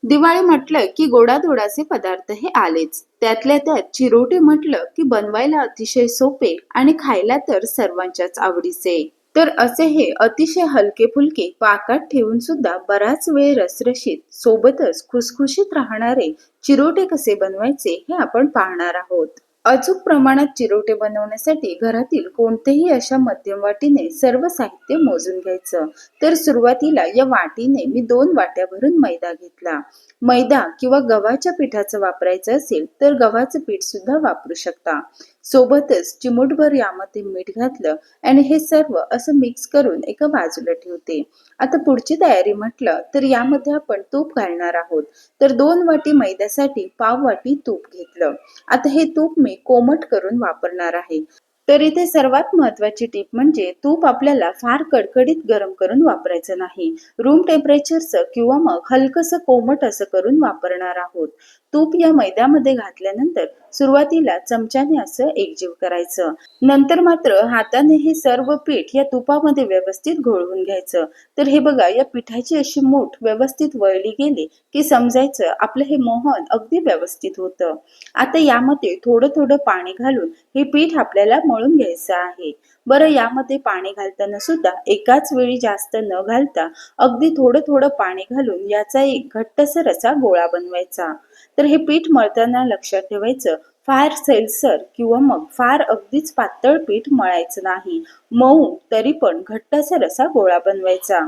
दिवाळी म्हटलं की गोडाधोडाचे पदार्थ हे आलेच. त्यातल्या त्यात चिरोटे म्हटलं की बनवायला अतिशय सोपे आणि खायला तर सर्वांच्याच आवडीचे. तर असे हे अतिशय हलके फुलके पाकात ठेवून सुद्धा बराच वेळ रसरशीत सोबतच खुसखुशीत राहणारे चिरोटे कसे बनवायचे हे आपण पाहणार आहोत. अचूक प्रमाणात चिरोटे बनवण्यासाठी घरातील कोणतेही अशा मध्यम वाटीने सर्व साहित्य मोजून घ्यायचं. तर सुरुवातीला या वाटीने मी 2 वाट्या भरून मैदा घेतला. मैदा किंवा गव्हाच्या पिठाचं वापरायचं असेल तर गव्हाचं पीठ सुद्धा वापरू शकता. सोबतच चिमूटभर यामध्ये मीठ घातलं आणि हे सर्व असं मिक्स करून एका बाजूला ठेवते. आता पुढची तयारी म्हटलं तर यामध्ये आपण तूप घालणार आहोत. तर 2 वाटी मैद्यासाठी पाव वाटी तूप घेतलं. आता हे तूप मी कोमट करून वापरणार आहे. तर इथे सर्वात महत्वाची टीप म्हणजे तूप आपल्याला फार कडकडीत गरम करून वापरायचं नाही. रूम टेम्परेचरचं किंवा मग हलकसं कोमट असं करून वापरणार आहोत. तूप या मैद्यामध्ये घातल्यानंतर सुरुवातीला चमच्याने असं एकजीव करायचं. नंतर मात्र हाताने हे सर्व पीठ या तुपामध्ये व्यवस्थित घोळवून घ्यायचं. तर हे बघा, या पिठाची अशी मूठ व्यवस्थित वळली गेली की समजायचं आपलं हे मोहन अगदी व्यवस्थित होतं. आता यामध्ये थोडं थोडं पाणी घालून हे पीठ आपल्याला मळून घ्यायचं आहे. बरं, यामध्ये पाणी घालताना सुद्धा एकाच वेळी जास्त न घालता अगदी थोडं थोडं पाणी घालून याचा एक घट्टसर असा गोळा बनवायचा. तर हे पीठ मळताना लक्षात ठेवायचं, फार सैलसर किंवा मग फार अगदीच पातळ पीठ मळायचं नाही. मऊ तरी पण घट्टसर असा गोळा बनवायचा.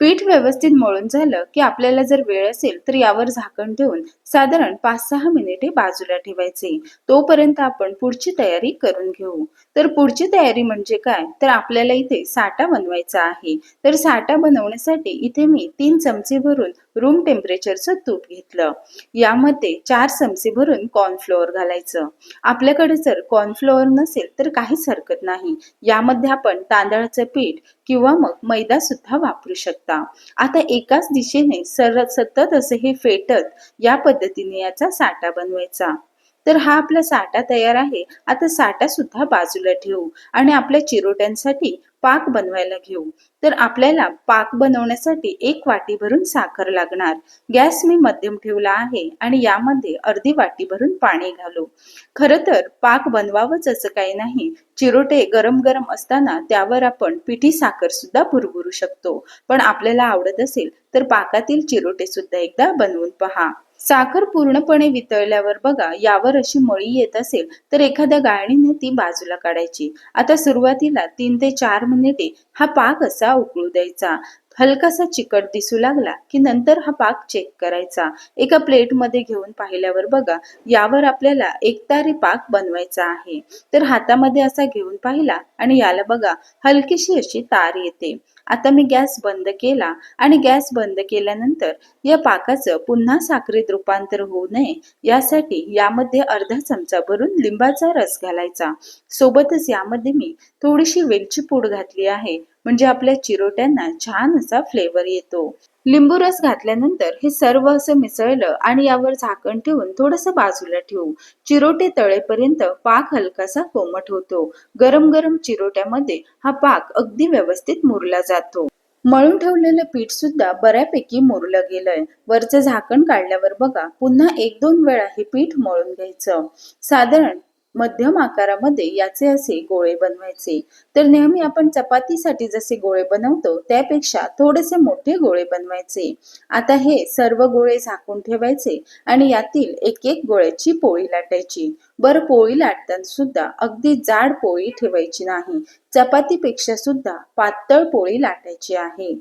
पीठ व्यवस्थित मळून झालं की आपल्याला जर वेळ असेल तर यावर झाकण ठेवून साधारण 5-6 मिनिटे बाजूला ठेवायचे. तोपर्यंत आपण पुढची तयारी करून घेऊ. तर पुढची तयारी म्हणजे काय, तर आपल्याला इथे साठा बनवायचा आहे. तर साठा बनवण्यासाठी इथे मी 3 चमचे भरून रूम टेम्परेचरचं तूप घेतलं. यामध्ये 4 चमचे भरून कॉर्नफ्लोअर घालायचं. आपल्याकडे जर कॉर्नफ्लोअर नसेल तर काहीच हरकत नाही. यामध्ये आपण तांदळाचं पीठ किंवा मग मैदा सुद्धा वापरू शकता. आता एकाच दिशेने सतत असे हे फेटत या पद्धतीने याचा साठा बनवायचा. तर हा आपला साठा तयार आहे. आता साठा सुद्धा बाजूला ठेवू आणि आपल्या चिरोट्यांसाठी पाक बनवायला घेऊ. तर आपल्याला पाक बनवण्यासाठी 1 वाटी भरून साखर लागणार. गॅस मी मध्यम ठेवला आहे आणि यामध्ये अर्धी वाटी भरून पाणी घालू. खरं तर पाक बनवावंच असं काही नाही. चिरोटे गरम गरम असताना त्यावर आपण पिठी साखर सुद्धा भुरभुरू शकतो. पण आपल्याला आवडत असेल तर पाकातील चिरोटे सुद्धा एकदा बनवून पहा. साखर पूर्णपणे वितळल्यावर बघा, यावर अशी मळी येत असेल तर एखाद्या गाळणीने ती बाजूला काढायची. आता सुरुवातीला 3 ते 4 मिनिटे हा पाक असा उकळू द्यायचा. हलकासा चिकट दिसू लागला की नंतर हा पाक चेक करायचा. एका प्लेटमध्ये घेऊन पाहिल्यावर बघा, यावर आपल्याला एकतारी पाक बनवायचा आहे. तर हातामध्ये असा घेऊन पाहिला आणि याला बघा, हलकीशी अशी तार येते. आता मी गॅस बंद केला आणि गॅस बंद केल्यानंतर या पाकाचं पुन्हा साखरेत रूपांतर होऊ नये यासाठी यामध्ये अर्धा चमचा भरून लिंबाचा रस घालायचा. सोबतच यामध्ये मी थोडीशी वेलची पूड घातली आहे, म्हणजे आपल्या चिरोट्यांना छान असा फ्लेवर येतो. लिंबू रस घातल्यानंतर हे सर्व असं मिसळलं आणि यावर झाकण ठेवून थोडंसं बाजूला ठेवू. चिरोटे तळेपर्यंत पाक हलकासा कोमट होतो. गरम गरम चिरोट्यामध्ये हा पाक अगदी व्यवस्थित मुरला जातो. मळून ठेवलेलं पीठ सुद्धा बऱ्यापैकी मुरलं गेलंय. वरचं झाकण काढल्यावर बघा, पुन्हा 1-2 वेळा हे पीठ मळून घ्यायचं. साधारण मध्यम आकारामध्ये याचे असे गोळे बनवायचे. तर नेहमी आपण चपातीसाठी जसे गोळे बनवतो त्यापेक्षा थोडेसे मोठे गोळे बनवायचे. आता हे सर्व गोळे झाकून ठेवायचे आणि यातील एक एक गोळ्याची पोळी लाटायची. बरं, पोळी लाटताना सुद्धा अगदी जाड पोळी ठेवायची नाही. चपातीपेक्षा सुद्धा पातळ पोळी लाटायची आहे.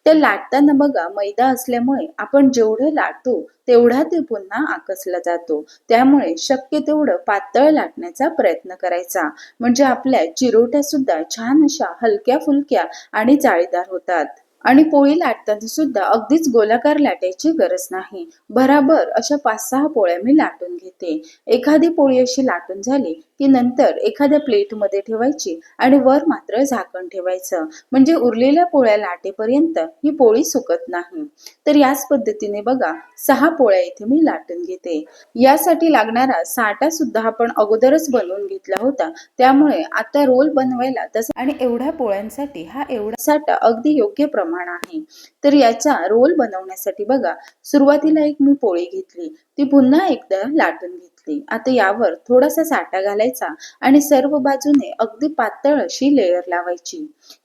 तर लाटताना बघा, मैदा असल्यामुळे आपण जेवढं लाटतो तेवढा ते पुन्हा आकसला जातो. त्यामुळे शक्य तेवढं पातळ लाटण्याचा प्रयत्न करायचा, म्हणजे आपल्या चिरोट्या सुद्धा छान अशा हलक्या फुलक्या आणि जाळीदार होतात. आणि पोळी लाटताना सुद्धा अगदीच गोलाकार लाटायची गरज नाही. भराभर अशा 5-6 पोळ्या मी लाटून घेते. एखादी पोळी अशी लाटून झाली की नंतर एखाद्या प्लेटमध्ये ठेवायची आणि वर मात्र झाकण ठेवायचं, म्हणजे उरलेल्या पोळ्या लाटेपर्यंत ही पोळी सुकत नाही. तर याच पद्धतीने बघा, 6 पोळ्या इथे मी लाटून घेते. यासाठी लागणारा साठा सुद्धा आपण अगोदरच बनवून घेतला होता, त्यामुळे आता रोल बनवायला तसा आणि एवढ्या पोळ्यांसाठी हा एवढा साठा अगदी योग्य प्रमाणात प्रमाण आहे. तर याचा रोल बनवण्यासाठी बघा, सुरुवातीला एक मी पोळी घेतली, ती पुन्हा एकदा लाटून घेतली. आता यावर थोडासा साठा घालायचा आणि सर्व बाजूने अगदी पातळ अशी लेयर लावायची.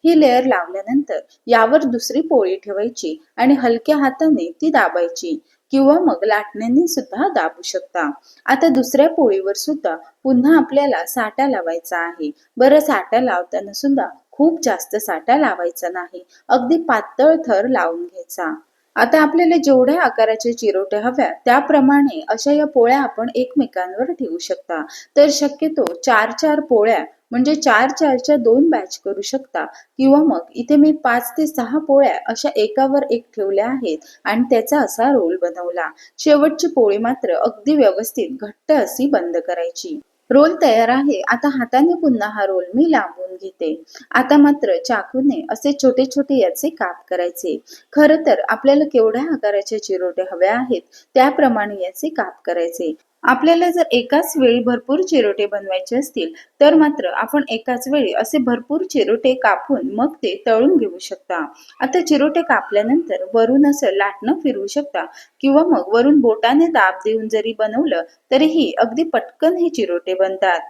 ही लेयर लावल्यानंतर यावर दुसरी पोळी ठेवायची आणि हलक्या हाताने ती दाबायची किंवा मग लाटण्याने सुद्धा दाबू शकता. आता दुसऱ्या पोळीवर सुद्धा पुन्हा आपल्याला साठा लावायचा आहे. बरं, साठा लावताना सुद्धा खूप जास्त साठा लावायचा नाही, अगदी पातळ थर लावून घ्यायचा. आता आपल्याला जेवढ्या आकाराच्या चिरोट्या हव्या त्याप्रमाणे अशा या पोळ्या आपण एकमेकांवर ठेवू शकता. तर शक्यतो 4-4 पोळ्या म्हणजे 4-4च्या 2 बॅच करू शकता किंवा मग इथे मी 5 ते 6 पोळ्या अशा एकावर एक ठेवल्या आहेत आणि त्याचा असा रोल बनवला. शेवटची पोळी मात्र अगदी व्यवस्थित घट्ट अशी बंद करायची. रोल तयार आहे. आता हाताने पुन्हा हा रोल मी लांबवून घेते. आता मात्र चाकूने असे छोटे छोटे याचे काप करायचे. खरं तर आपल्याला केवढ्या आकाराच्या चिरोटे हव्या आहेत त्याप्रमाणे याचे काप करायचे. आपल्याला जर एकाच वेळी भरपूर चिरोटे बनवायचे असतील तर मात्र आपण एकाच वेळी असे भरपूर चिरोटे कापून मग ते तळून घेऊ शकता. आता चिरोटे कापल्यानंतर वरून असं लाटणं फिरवू शकता किंवा मग वरून बोटाने दाब देऊन जरी बनवलं तरीही अगदी पटकन हे चिरोटे बनतात.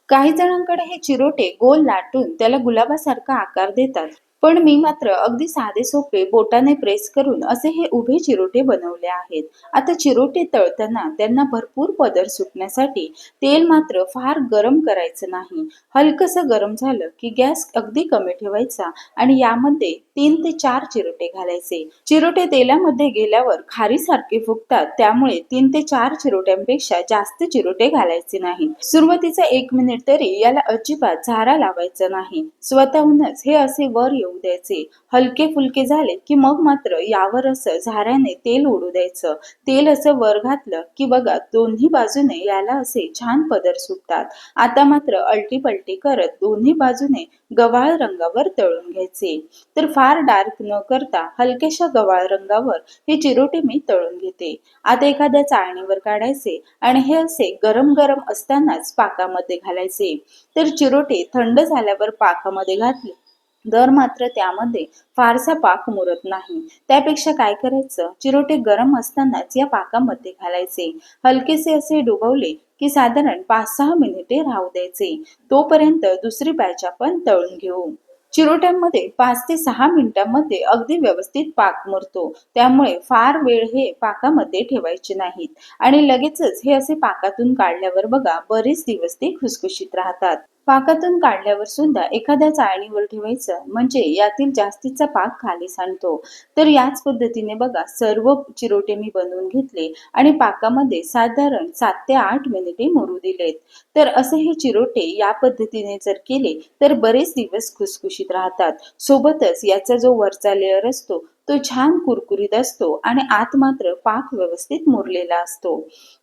काही जणांकडे हे चिरोटे गोल लाटून त्याला गुलाबासारखा आकार देतात, पण मी मात्र अगदी साधे सोपे बोटाने प्रेस करून असे हे उभे चिरोटे बनवले आहेत. आता चिरोटे तळताना त्यांना भरपूर पदर सुटण्यासाठी तेल मात्र फार गरम करायचं नाही. हलकसं गरम झालं की गॅस अगदी कमी ठेवायचा आणि यामध्ये 3 ते 4 चिरोटे घालायचे. चिरोटे तेलामध्ये गेल्यावर खारीसारखे फुगतात, त्यामुळे 3 ते 4 चिरोट्यांपेक्षा जास्त चिरोटे घालायचे नाही. सुरुवातीचा 1 मिनिट तरी याला अजिबात झारा लावायचा नाही. स्वतःहूनच हे असे वर येऊ द्यायचे. हलके फुलके झाले की मग मात्र यावर असं झाऱ्याने तेल उडू द्यायचं. तेल असं वर घातलं की बघा दोन्ही बाजूने याला असे छान पदर सुटतात. आता मात्र अलटी पलटी करत दोन्ही बाजूने गव्हाळ रंगावर तळून घ्यायचे. तर फार डार्क न करता हलक्याशा गव्हाळ रंगावर हे चिरोटे मी तळून घेते. आता एखाद्या चाळणीवर काढायचे आणि हे असे गरम गरम असतानाच पाकामध्ये घालायचे. तर चिरोटे थंड झाल्यावर पाकामध्ये घातले तर मात्र त्यामध्ये फारसा पाक मुरत नाही. त्यापेक्षा काय करायचं, चिरोटे गरम असतानाच या पाकामध्ये घालायचे. हलकेसे असे डुबवले की साधारण 5-6 मिनिटे राहू द्यायचे. तोपर्यंत दुसरी बॅच आपण तळून घेऊ. चिरोट्यांमध्ये 5 ते 6 मिनिटांमध्ये अगदी व्यवस्थित पाक मुरतो, त्यामुळे फार वेळ हे पाकामध्ये ठेवायचे नाहीत आणि लगेचच हे असे पाकातून काढल्यावर बघा बरेच दिवस ते खुसखुशीत राहतात. पाकातून काढल्यावर सुद्धा एखाद्या चाळणीवर ठेवायचं म्हणजे यातील जास्तीचा पाक खाली सांडतो. तर याच पद्धतीने बघा सर्व चिरोटे मी बनवून घेतले आणि पाकामध्ये साधारण 7 ते 8 मिनिटे मुरू दिलेत. तर असे हे चिरोटे या पद्धतीने जर केले तर बरेच दिवस खुसखुशीत राहतात. सोबतच याचा जो वरचा लेअर असतो तो छान कुरकुरीत असतो आणि आत मात्र पाक व्यवस्थित मुरलेला असतो.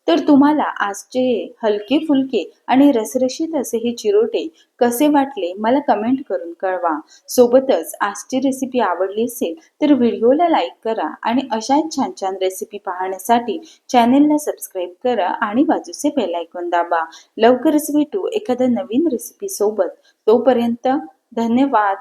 तर तुम्हाला आजचे हलके फुलके आणि रसरशीत असे हे चिरोटे कसे वाटले मला कमेंट करून कळवा. सोबतच आजची रेसिपी आवडली असेल तर व्हिडिओला लाईक करा आणि अशाच छान छान रेसिपी पाहण्यासाठी चॅनेलला सबस्क्राईब करा आणि बाजूचे बेल आयकॉन दाबा. लवकरच भेटू एखाद्या नवीन रेसिपी सोबत. तोपर्यंत धन्यवाद.